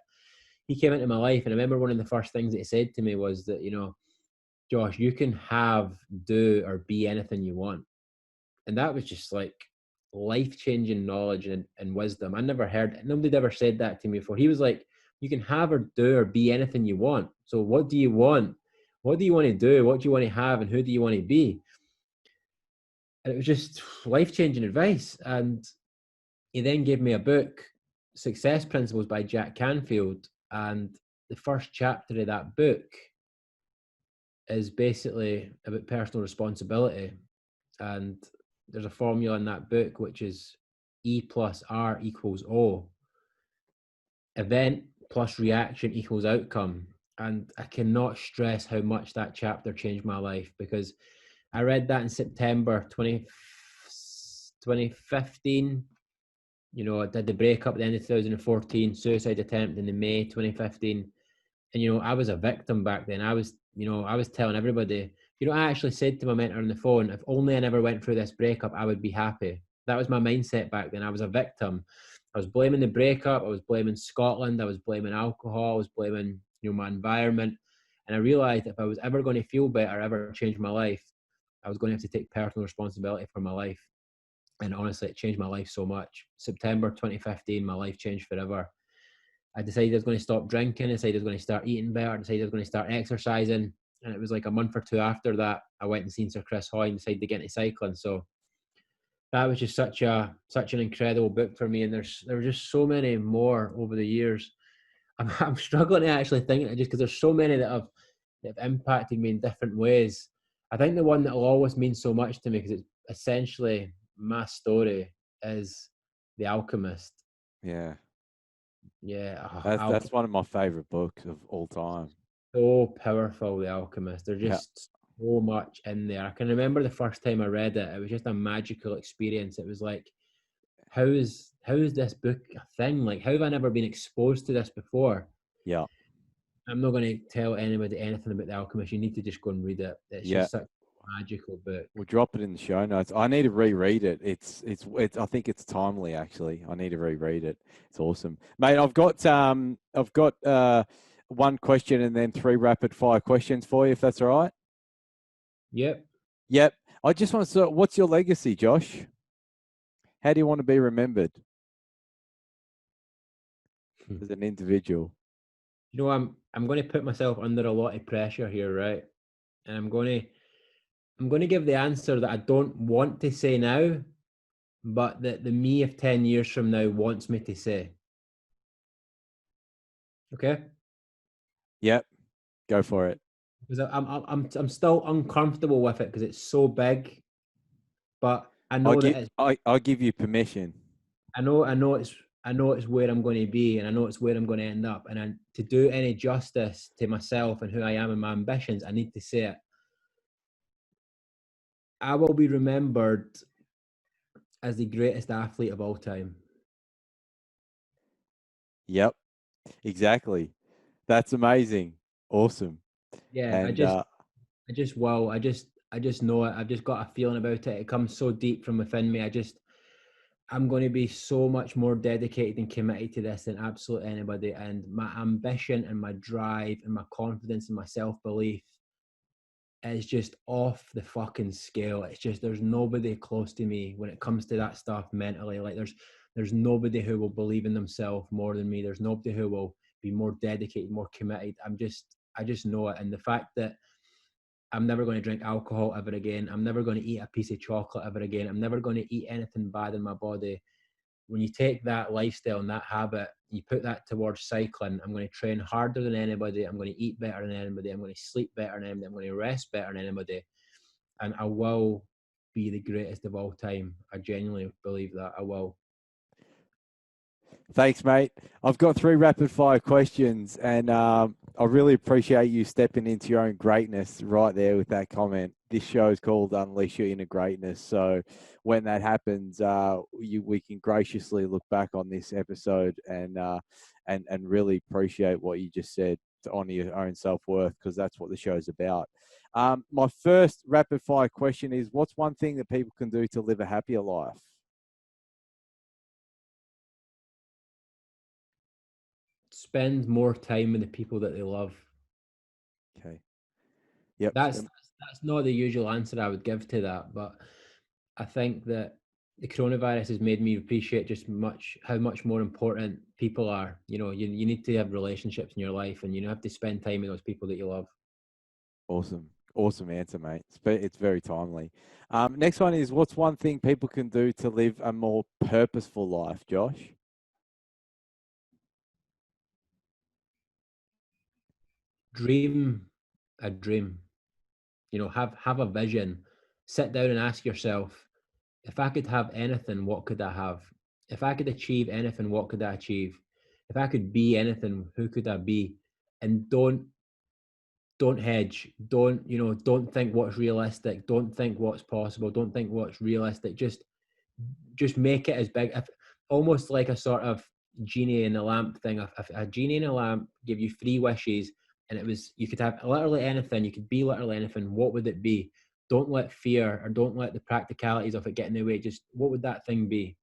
B: he came into my life. And I remember one of the first things that he said to me was that, Josh, you can have, do, or be anything you want. And that was just like life-changing knowledge and wisdom. Nobody'd ever said that to me before. He was like, you can have or do or be anything you want. So what do you want? What do you want to do? What do you want to have? And who do you want to be? And it was just life-changing advice. And he then gave me a book, Success Principles by Jack Canfield. And the first chapter of that book is basically about personal responsibility. And there's a formula in that book, which is E plus R equals O. Event plus reaction equals outcome. And I cannot stress how much that chapter changed my life, because I read that in September 2015. I did the breakup at the end of 2014, suicide attempt in the May 2015. And, I was a victim back then. I was telling everybody, I actually said to my mentor on the phone, if only I never went through this breakup, I would be happy. That was my mindset back then. I was a victim. I was blaming the breakup. I was blaming Scotland. I was blaming alcohol. I was blaming, my environment. And I realized if I was ever going to feel better, ever change my life, I was going to have to take personal responsibility for my life. And honestly, it changed my life so much. September 2015, my life changed forever. I decided I was going to stop drinking. I decided I was going to start eating better. I decided I was going to start exercising. And it was like a month or two after that, I went and seen Sir Chris Hoy and decided to get into cycling. So that was just such an incredible book for me. And there were just so many more over the years. I'm struggling to actually think, just because there's so many that have impacted me in different ways. I think the one that will always mean so much to me, because it's essentially my story, is The Alchemist.
A: Yeah.
B: Yeah.
A: That's one of my favorite books of all time.
B: So powerful, The Alchemist. There's just so much in there. I can remember the first time I read it, it was just a magical experience. It was like, how is this book a thing? Like, how have I never been exposed to this before?
A: Yeah.
B: I'm not going to tell anybody anything about The Alchemist. You need to just go and read it. It's just such a magical book.
A: We'll drop it in the show notes. I need to reread it. It's I think it's timely, actually. I need to reread it. It's awesome. Mate, I've got one question and then 3 rapid fire questions for you, if that's all right.
B: Yep.
A: I just want to what's your legacy, Josh? How do you want to be remembered as an individual?
B: I'm going to put myself under a lot of pressure here, right? And I'm going to give the answer that I don't want to say now, but that the me of 10 years from now wants me to say. Okay?
A: Yep. Go for it.
B: Because I'm still uncomfortable with it, because it's so big. But I know
A: I'll give you permission.
B: I know it's where I'm going to be, and I know it's where I'm going to end up. And to do any justice to myself and who I am and my ambitions, I need to say it. I will be remembered as the greatest athlete of all time.
A: Yep. Exactly. That's amazing. Awesome.
B: Yeah,
A: and,
B: I just know it. I've just got a feeling about it. It comes so deep from within me. I'm going to be so much more dedicated and committed to this than absolutely anybody. And my ambition and my drive and my confidence and my self-belief is just off the fucking scale. It's just, there's nobody close to me when it comes to that stuff mentally. Like there's nobody who will believe in themselves more than me. There's nobody who will be more dedicated, more committed. I just know it. And the fact that I'm never going to drink alcohol ever again. I'm never going to eat a piece of chocolate ever again. I'm never going to eat anything bad in my body. When you take that lifestyle and that habit, you put that towards cycling. I'm going to train harder than anybody. I'm going to eat better than anybody. I'm going to sleep better than anybody. I'm going to rest better than anybody. And I will be the greatest of all time. I genuinely believe that I will.
A: Thanks, mate. I've got 3 rapid fire questions, and I really appreciate you stepping into your own greatness right there with that comment. This show is called Unleash Your Inner Greatness. So when that happens, we can graciously look back on this episode and really appreciate what you just said to honor your own self-worth, because that's what the show's about. My first rapid fire question is, what's one thing that people can do to live a happier life?
B: Spend more time with the people that they love.
A: Okay. Yep.
B: That's not the usual answer I would give to that, but I think that the coronavirus has made me appreciate just how much more important people are. You know, you need to have relationships in your life, and you have to spend time with those people that you love.
A: Awesome. Awesome answer, mate. It's very timely. Next one is, what's one thing people can do to live a more purposeful life, Josh?
B: Dream a dream. You know, have a vision. Sit down and ask yourself, if I could have anything, what could I have? If I could achieve anything, what could I achieve? If I could be anything, who could I be? And don't hedge. Don't think what's realistic. Don't think what's possible. Don't think what's realistic. Just make it as big. Almost like a sort of genie in a lamp thing. If a genie in a lamp gave you 3 wishes, and you could have literally anything, you could be literally anything, what would it be? Don't let fear, or don't let the practicalities of it get in the way. Just, what would that thing be?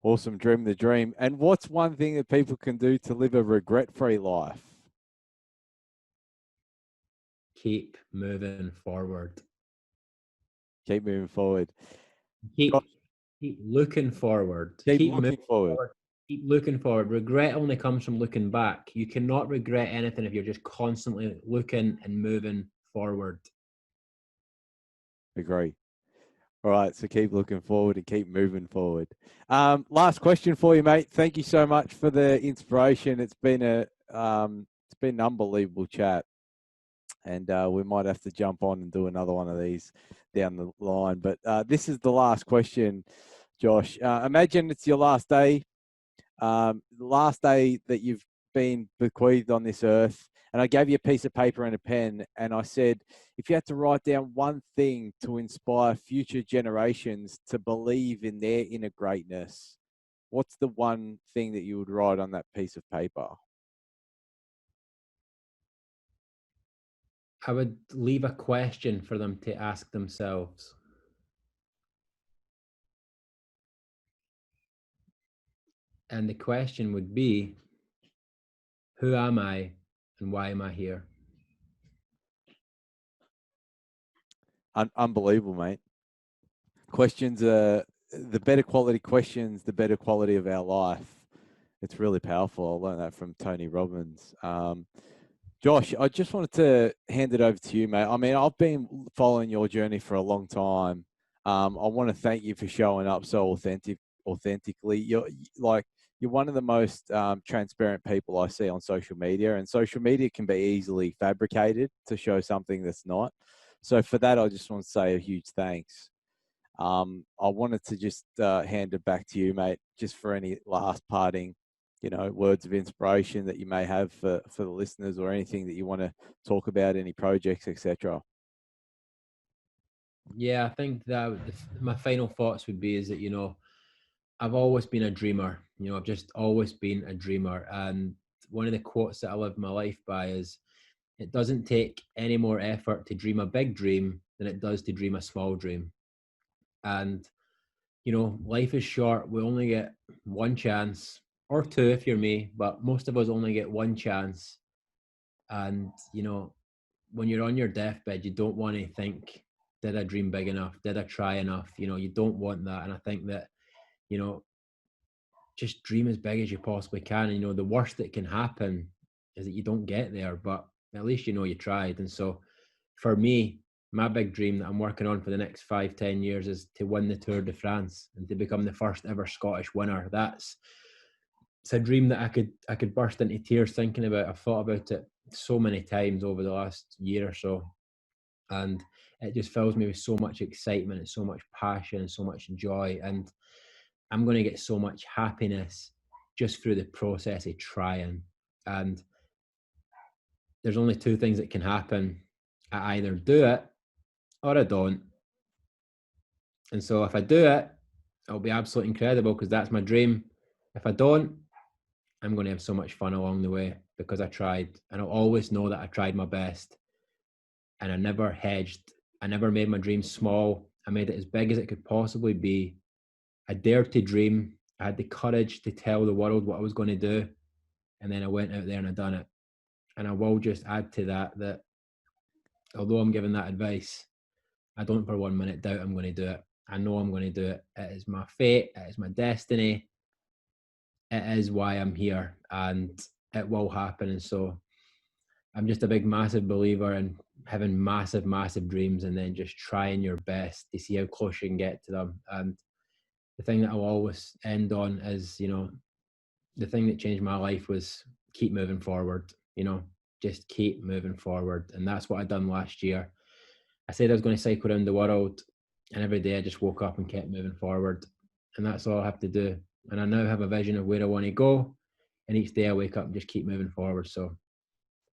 A: Awesome. Dream the dream. And what's one thing that people can do to live a regret-free life?
B: Keep moving forward.
A: Keep moving forward.
B: Keep keep looking forward.
A: Keep
B: Keep moving
A: looking forward.
B: forward. Keep looking forward. Regret only comes from looking back. You cannot regret anything if you're just constantly looking and moving forward.
A: Agree. All right, so keep looking forward and keep moving forward. Last question for you, mate. Thank you so much for the inspiration. It's been an unbelievable chat, and we might have to jump on and do another one of these down the line. But this is the last question, Josh. Imagine it's your last day, the last day that you've been bequeathed on this earth. And I gave you a piece of paper and a pen, and I said, if you had to write down one thing to inspire future generations to believe in their inner greatness, what's the one thing that you would write on that piece of paper?
B: I would leave a question for them to ask themselves. And the question would be, who am I and why am I here?
A: Unbelievable, mate. Questions are the better quality questions, the better quality of our life. It's really powerful. I learned that from Tony Robbins. Josh, I just wanted to hand it over to you, mate. I mean, I've been following your journey for a long time. I want to thank you for showing up so authentically. You're one of the most transparent people I see on social media, and social media can be easily fabricated to show something that's not. So for that, I just want to say a huge thanks. I wanted to just hand it back to you, mate, just for any last parting, words of inspiration that you may have for the listeners, or anything that you want to talk about, any projects, etc.
B: Yeah, I think that my final thoughts would be is that, I've always been a dreamer. I've just always been a dreamer. And one of the quotes that I live my life by is, it doesn't take any more effort to dream a big dream than it does to dream a small dream. And, life is short. We only get one chance, or two if you're me, but most of us only get one chance. And, when you're on your deathbed, you don't want to think, did I dream big enough? Did I try enough? You don't want that. And I think that, just dream as big as you possibly can. And, the worst that can happen is that you don't get there, but at least you tried. And so for me, my big dream that I'm working on for the next 5-10 years is to win the Tour de France and to become the first ever Scottish winner. It's a dream that I could burst into tears thinking about. I've thought about it so many times over the last year or so, and it just fills me with so much excitement and so much passion and so much joy. And I'm going to get so much happiness just through the process of trying. And there's only two things that can happen. I either do it or I don't. And so if I do it, it'll be absolutely incredible because that's my dream. If I don't, I'm going to have so much fun along the way because I tried. And I'll always know that I tried my best. And I never hedged. I never made my dream small. I made it as big as it could possibly be. I dared to dream. I had the courage to tell the world what I was going to do. And then I went out there and I done it. And I will just add to that although I'm giving that advice, I don't for 1 minute doubt I'm going to do it. I know I'm going to do it. It is my fate. It is my destiny. It is why I'm here, and it will happen. And so I'm just a big, massive believer in having massive, massive dreams and then just trying your best to see how close you can get to them. And the thing that I'll always end on is, the thing that changed my life was keep moving forward, just keep moving forward. And that's what I done last year. I said I was going to cycle around the world, and every day I just woke up and kept moving forward. And that's all I have to do. And I now have a vision of where I want to go. And each day I wake up and just keep moving forward. So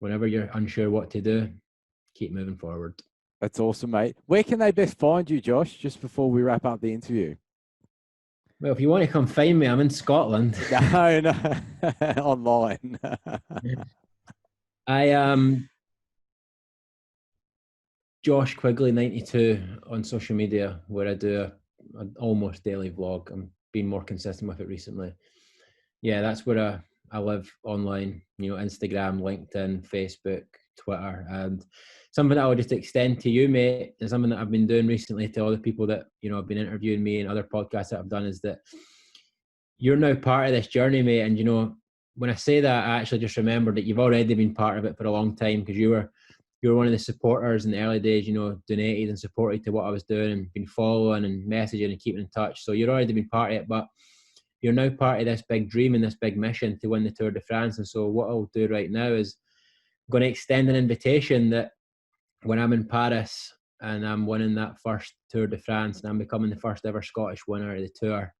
B: whenever you're unsure what to do, keep moving forward.
A: That's awesome, mate. Where can they best find you, Josh, just before we wrap up the interview?
B: Well, if you want to come find me, I'm in Scotland.
A: No, online.
B: I am Josh Quigly 92 on social media, where I do an almost daily vlog. I'm being more consistent with it recently. Yeah, that's where I live online, Instagram, LinkedIn, Facebook, Twitter. And something that I'll just extend to you, mate, and something that I've been doing recently to other people that, have been interviewing me and other podcasts that I've done is that you're now part of this journey, mate. And, when I say that, I actually just remembered that you've already been part of it for a long time because you were one of the supporters in the early days, donated and supported to what I was doing and been following and messaging and keeping in touch. So you're already been part of it, but you're now part of this big dream and this big mission to win the Tour de France. And so what I'll do right now is I'm going to extend an invitation that when I'm in Paris and I'm winning that first Tour de France and I'm becoming the first ever Scottish winner of the Tour,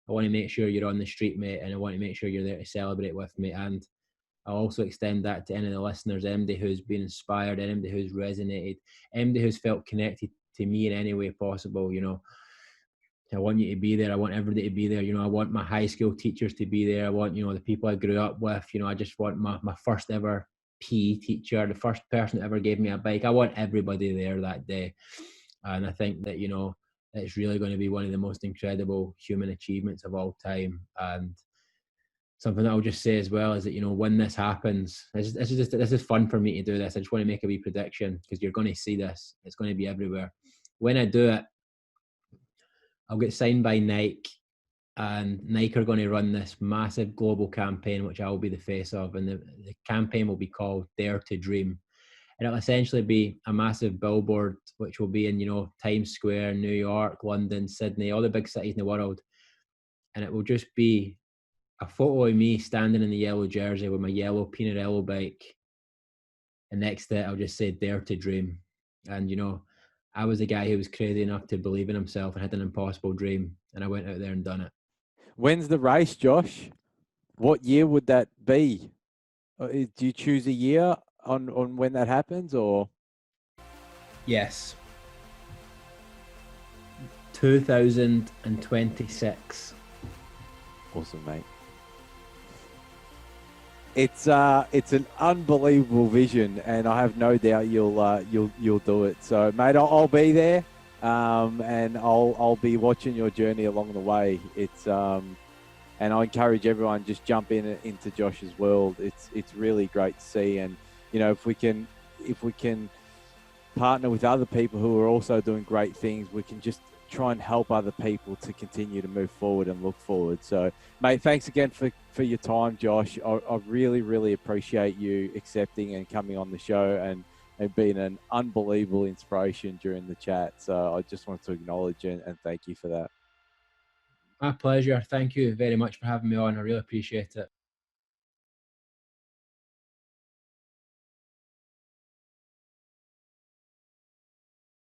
B: I want to make sure you're on the street, mate, and I want to make sure you're there to celebrate with me. And I'll also extend that to any of the listeners, anybody who's been inspired, anybody who's resonated, anybody who's felt connected to me in any way possible. I want you to be there. I want everybody to be there. I want my high school teachers to be there. I want, the people I grew up with. I just want my first ever PE teacher, the first person that ever gave me a bike. I want everybody there that day. And I think that, it's really going to be one of the most incredible human achievements of all time. And something that I'll just say as well is that, when this happens, this is fun for me to do this. I just want to make a wee prediction because you're going to see this. It's going to be everywhere. When I do it, I'll get signed by Nike, and Nike are going to run this massive global campaign, which I will be the face of. And the campaign will be called Dare to Dream. And it'll essentially be a massive billboard, which will be in, Times Square, New York, London, Sydney, all the big cities in the world. And it will just be a photo of me standing in the yellow jersey with my yellow Pinarello bike. And next to it, I'll just say, Dare to Dream. And, I was a guy who was crazy enough to believe in himself and had an impossible dream. And I went out there and done it.
A: When's the race, Josh? What year would that be? Do you choose a year on when that happens, or?
B: Yes. 2026.
A: Awesome, mate. It's an unbelievable vision, and I have no doubt you'll do it. So, mate, I'll be there. and I'll be watching your journey along the way. It's and I encourage everyone, just jump into Josh's world. It's really great to see, and you know, if we can partner with other people who are also doing great things, we can just try and help other people to continue to move forward and look forward. So, mate, thanks again for your time, Josh. I really, really appreciate you accepting and coming on the show and being an unbelievable inspiration during the chat. So I just want to acknowledge and thank you for that.
B: My pleasure. Thank you very much for having me on. I really appreciate it.